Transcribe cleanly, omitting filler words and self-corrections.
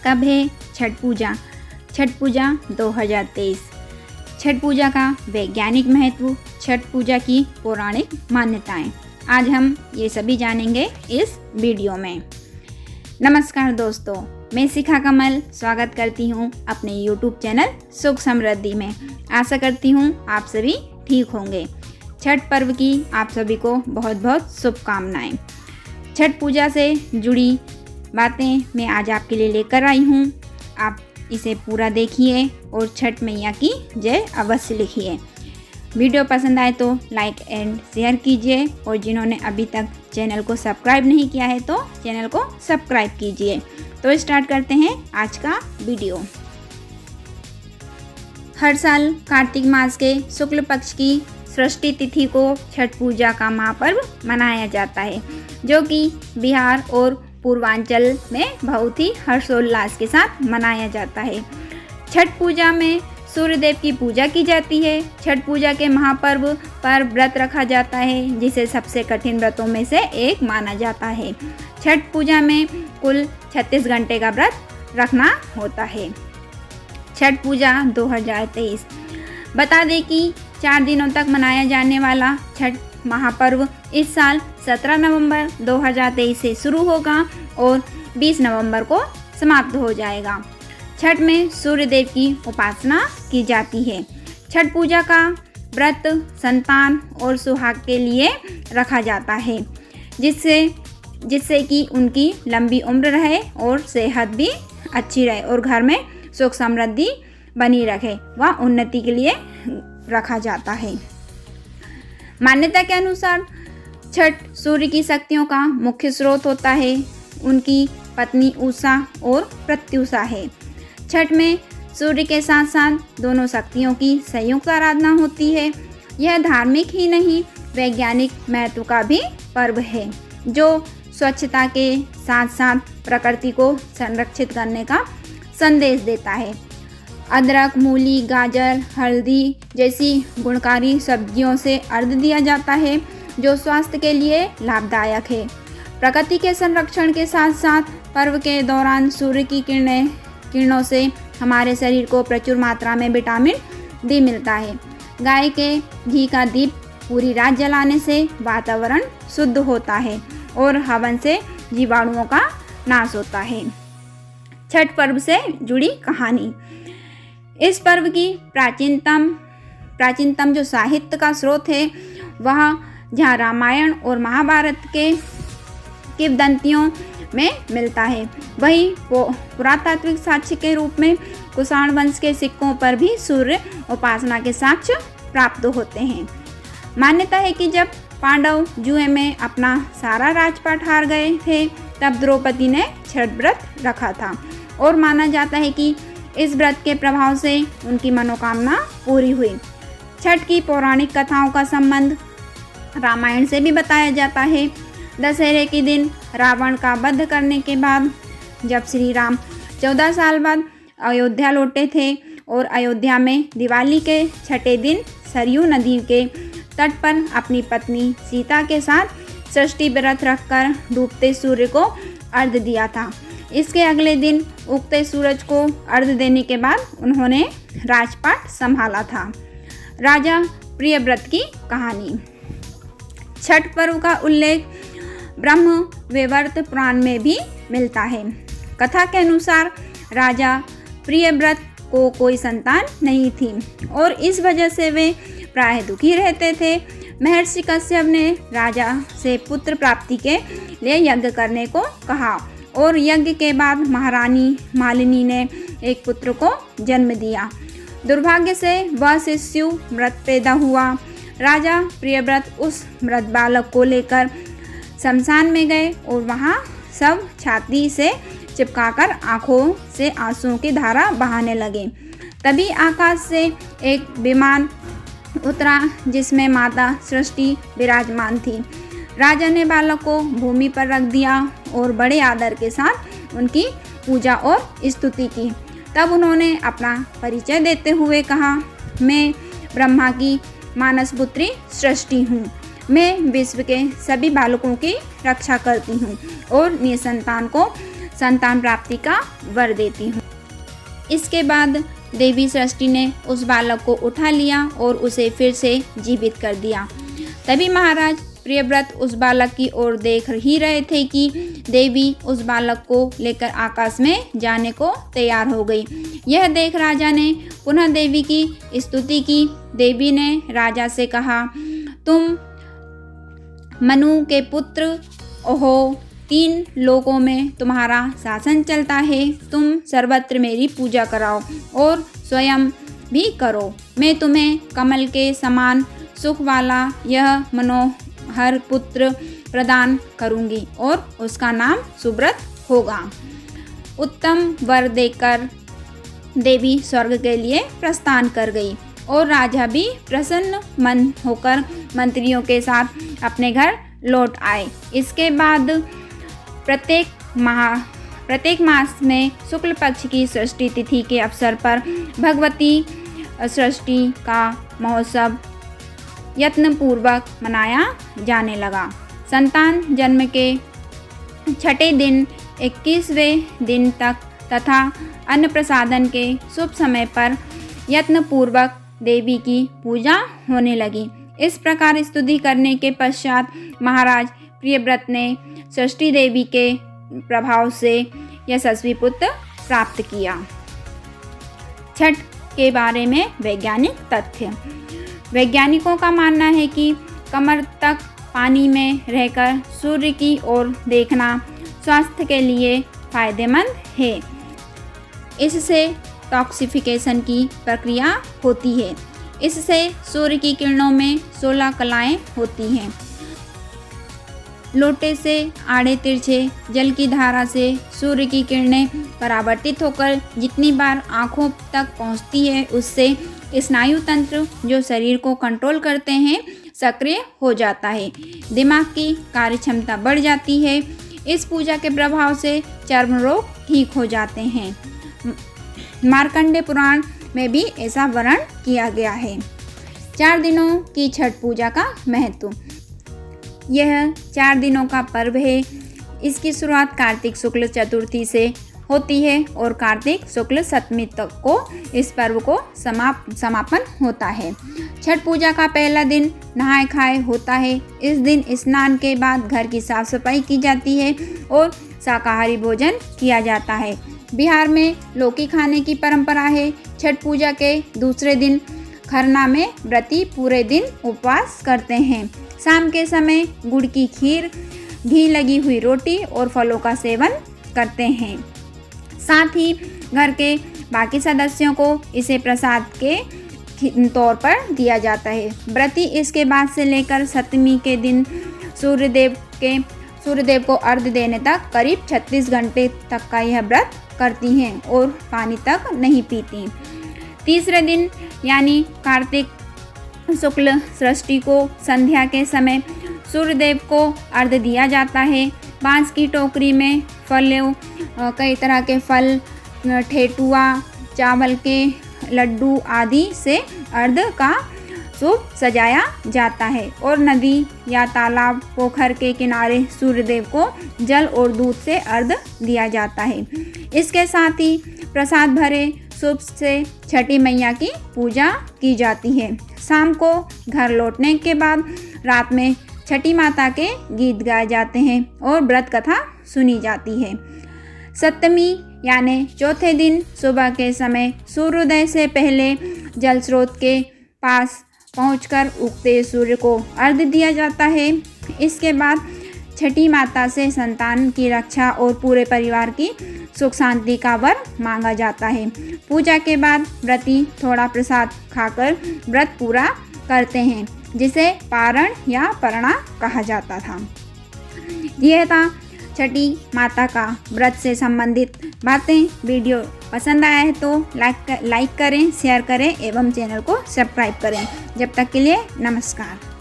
कब है छठ पूजा? छठ पूजा 2023। छठ पूजा का वैज्ञानिक महत्व, छठ पूजा की पौराणिक मान्यताएं, आज हम ये सभी जानेंगे इस वीडियो में। नमस्कार दोस्तों, मैं शिखा कमल स्वागत करती हूँ अपने YouTube चैनल सुख समृद्धि में। आशा करती हूँ आप सभी ठीक होंगे। छठ पर्व की आप सभी को बहुत बहुत शुभकामनाएं। छठ पूजा से जुड़ी बातें मैं आज आपके लिए लेकर आई हूँ। आप इसे पूरा देखिए और छठ मैया की जय अवश्य लिखिए। वीडियो पसंद आए तो लाइक एंड शेयर कीजिए और जिन्होंने अभी तक चैनल को सब्सक्राइब नहीं किया है तो चैनल को सब्सक्राइब कीजिए। तो स्टार्ट करते हैं आज का वीडियो। हर साल कार्तिक मास के शुक्ल पक्ष की षष्ठी तिथि को छठ पूजा का महापर्व मनाया जाता है, जो कि बिहार और पूर्वांचल में बहुत ही हर्षोल्लास के साथ मनाया जाता है। छठ पूजा में सूर्य देव की पूजा की जाती है। छठ पूजा के महापर्व पर व्रत रखा जाता है, जिसे सबसे कठिन व्रतों में से एक माना जाता है। छठ पूजा में कुल 36 घंटे का व्रत रखना होता है। छठ पूजा 2023। बता दें कि 4 दिनों तक मनाया जाने वाला छठ महापर्व इस साल 17 नवंबर 2023 से शुरू होगा और 20 नवंबर को समाप्त हो जाएगा। छठ में सूर्य देव की उपासना की जाती है। छठ पूजा का व्रत संतान और सुहाग के लिए रखा जाता है, जिससे कि उनकी लंबी उम्र रहे और सेहत भी अच्छी रहे और घर में सुख समृद्धि बनी रखे, वह उन्नति के लिए रखा जाता है। मान्यता के अनुसार छठ सूर्य की शक्तियों का मुख्य स्रोत होता है। उनकी पत्नी उषा और प्रत्युषा है। छठ में सूर्य के साथ साथ दोनों शक्तियों की संयुक्त आराधना होती है। यह धार्मिक ही नहीं, वैज्ञानिक महत्व का भी पर्व है, जो स्वच्छता के साथ साथ प्रकृति को संरक्षित करने का संदेश देता है। अदरक, मूली, गाजर, हल्दी जैसी गुणकारी सब्जियों से अर्घ दिया जाता है, जो स्वास्थ्य के लिए लाभदायक है। प्रकृति के संरक्षण के साथ साथ पर्व के दौरान सूर्य की किरणों से हमारे शरीर को प्रचुर मात्रा में विटामिन डी मिलता है। गाय के घी का दीप पूरी रात जलाने से वातावरण शुद्ध होता है और हवन से जीवाणुओं का नाश होता है। छठ पर्व से जुड़ी कहानी। इस पर्व की प्राचीनतम जो साहित्य का स्रोत है, वह जहाँ रामायण और महाभारत के किंवदंतियों में मिलता है, वही पुरातात्विक साक्ष्य के रूप में कुषाण वंश के सिक्कों पर भी सूर्य उपासना के साक्ष्य प्राप्त होते हैं। मान्यता है कि जब पांडव जुए में अपना सारा राजपाट हार गए थे, तब द्रौपदी ने छठ व्रत रखा था और माना जाता है कि इस व्रत के प्रभाव से उनकी मनोकामना पूरी हुई। छठ की पौराणिक कथाओं का संबंध रामायण से भी बताया जाता है। दशहरे के दिन रावण का वध करने के बाद जब श्री राम 14 साल बाद अयोध्या लौटे थे और अयोध्या में दिवाली के छठे दिन सरयू नदी के तट पर अपनी पत्नी सीता के साथ षष्ठी व्रत रखकर डूबते सूर्य को अर्घ दिया था। इसके अगले दिन उगते सूरज को अर्घ देने के बाद उन्होंने राजपाट संभाला था। राजा प्रियव्रत की कहानी। छठ पर्व का उल्लेख ब्रह्म वैवर्त पुराण में भी मिलता है। कथा के अनुसार राजा प्रियव्रत को कोई संतान नहीं थी और इस वजह से वे प्राय दुखी रहते थे। महर्षि कश्यप ने राजा से पुत्र प्राप्ति के लिए यज्ञ करने को कहा और यज्ञ के बाद महारानी मालिनी ने एक पुत्र को जन्म दिया। दुर्भाग्य से वह शिशु मृत पैदा हुआ। राजा प्रियव्रत उस मृत बालक को लेकर शमशान में गए और वहाँ सब छाती से चिपकाकर आंखों से आंसुओं की धारा बहाने लगे। तभी आकाश से एक विमान उतरा, जिसमें माता सृष्टि विराजमान थी। राजा ने बालक को भूमि पर रख दिया और बड़े आदर के साथ उनकी पूजा और स्तुति की। तब उन्होंने अपना परिचय देते हुए कहा, मैं ब्रह्मा की मानसपुत्री सृष्टि हूँ। मैं विश्व के सभी बालकों की रक्षा करती हूँ और निसंतान को संतान प्राप्ति का वर देती हूँ। इसके बाद देवी सृष्टि ने उस बालक को उठा लिया और उसे फिर से जीवित कर दिया। तभी महाराज प्रियव्रत उस बालक की ओर देख ही रहे थे कि देवी उस बालक को लेकर आकाश में जाने को तैयार हो गई। यह देख राजा ने पुनः देवी की स्तुति की। देवी ने राजा से कहा, तुम मनु के पुत्र हो, 3 लोकों में तुम्हारा शासन चलता है। तुम सर्वत्र मेरी पूजा कराओ और स्वयं भी करो। मैं तुम्हें कमल के समान सुख वाला यह मनोहर पुत्र प्रदान करूंगी और उसका नाम सुब्रत होगा। उत्तम वर देकर देवी स्वर्ग के लिए प्रस्थान कर गई और राजा भी प्रसन्न मन होकर मंत्रियों के साथ अपने घर लौट आए। इसके बाद प्रत्येक मास में शुक्ल पक्ष की सृष्टि तिथि के अवसर पर भगवती सृष्टि का महोत्सव यत्नपूर्वक मनाया जाने लगा। संतान जन्म के 6ठे दिन 21वें दिन तक तथा अन्न प्रसादन के शुभ समय पर यत्नपूर्वक देवी की पूजा होने लगी। इस प्रकार स्तुति करने के पश्चात महाराज प्रियव्रत ने षष्ठी देवी के प्रभाव से यशस्वी पुत्र प्राप्त किया। छठ के बारे में वैज्ञानिक तथ्य। वैज्ञानिकों का मानना है कि कमर तक पानी में रहकर सूर्य की ओर देखना स्वास्थ्य के लिए फायदेमंद है। इससे टॉक्सिफिकेशन की प्रक्रिया होती है। इससे सूर्य की किरणों में 16 कलाएं होती हैं। लोटे से आड़े तिरछे जल की धारा से सूर्य की किरणें परावर्तित होकर जितनी बार आँखों तक पहुँचती है, उससे स्नायु तंत्र जो शरीर को कंट्रोल करते हैं सक्रिय हो जाता है। दिमाग की कार्यक्षमता बढ़ जाती है। इस पूजा के प्रभाव से चर्म रोग ठीक हो जाते हैं। मार्कंडेय पुराण में भी ऐसा वर्णन किया गया है। 4 दिनों की छठ पूजा का महत्व। यह 4 दिनों का पर्व है। इसकी शुरुआत कार्तिक शुक्ल चतुर्थी से होती है और कार्तिक शुक्ल सप्तमी तक को इस पर्व को समापन होता है। छठ पूजा का पहला दिन नहाए खाए होता है। इस दिन स्नान के बाद घर की साफ सफाई की जाती है और शाकाहारी भोजन किया जाता है। बिहार में लौकी खाने की परंपरा है। छठ पूजा के दूसरे दिन खरना में व्रती पूरे दिन उपवास करते हैं। शाम के समय गुड़ की खीर, घी लगी हुई रोटी और फलों का सेवन करते हैं। साथ ही घर के बाकी सदस्यों को इसे प्रसाद के तौर पर दिया जाता है। व्रती इसके बाद से लेकर सप्तमी के दिन सूर्यदेव को अर्घ्य देने तक करीब 36 घंटे तक का यह व्रत करती हैं और पानी तक नहीं पीती। तीसरे दिन यानी कार्तिक शुक्ल षष्ठी को संध्या के समय सूर्यदेव को अर्घ्य दिया जाता है। बांस की टोकरी में फलों, कई तरह के फल, ठेठुआ, चावल के लड्डू आदि से अर्घ्य का सूप सजाया जाता है और नदी या तालाब, पोखर के किनारे सूर्यदेव को जल और दूध से अर्घ्य दिया जाता है। इसके साथ ही प्रसाद भरे सूप से छठी मैया की पूजा की जाती है। शाम को घर लौटने के बाद रात में छठी माता के गीत गाए जाते हैं और व्रत कथा सुनी जाती है। सप्तमी यानी चौथे दिन सुबह के समय सूर्योदय से पहले जल स्रोत के पास पहुंचकर उगते सूर्य को अर्घ्य दिया जाता है। इसके बाद छठी माता से संतान की रक्षा और पूरे परिवार की सुख शांति का वर मांगा जाता है। पूजा के बाद व्रती थोड़ा प्रसाद खाकर व्रत पूरा करते हैं, जिसे पारण या परणा कहा जाता था। यह था छठी माता का व्रत से संबंधित बातें। वीडियो पसंद आया है तो लाइक करें, शेयर करें एवं चैनल को सब्सक्राइब करें। जब तक के लिए नमस्कार।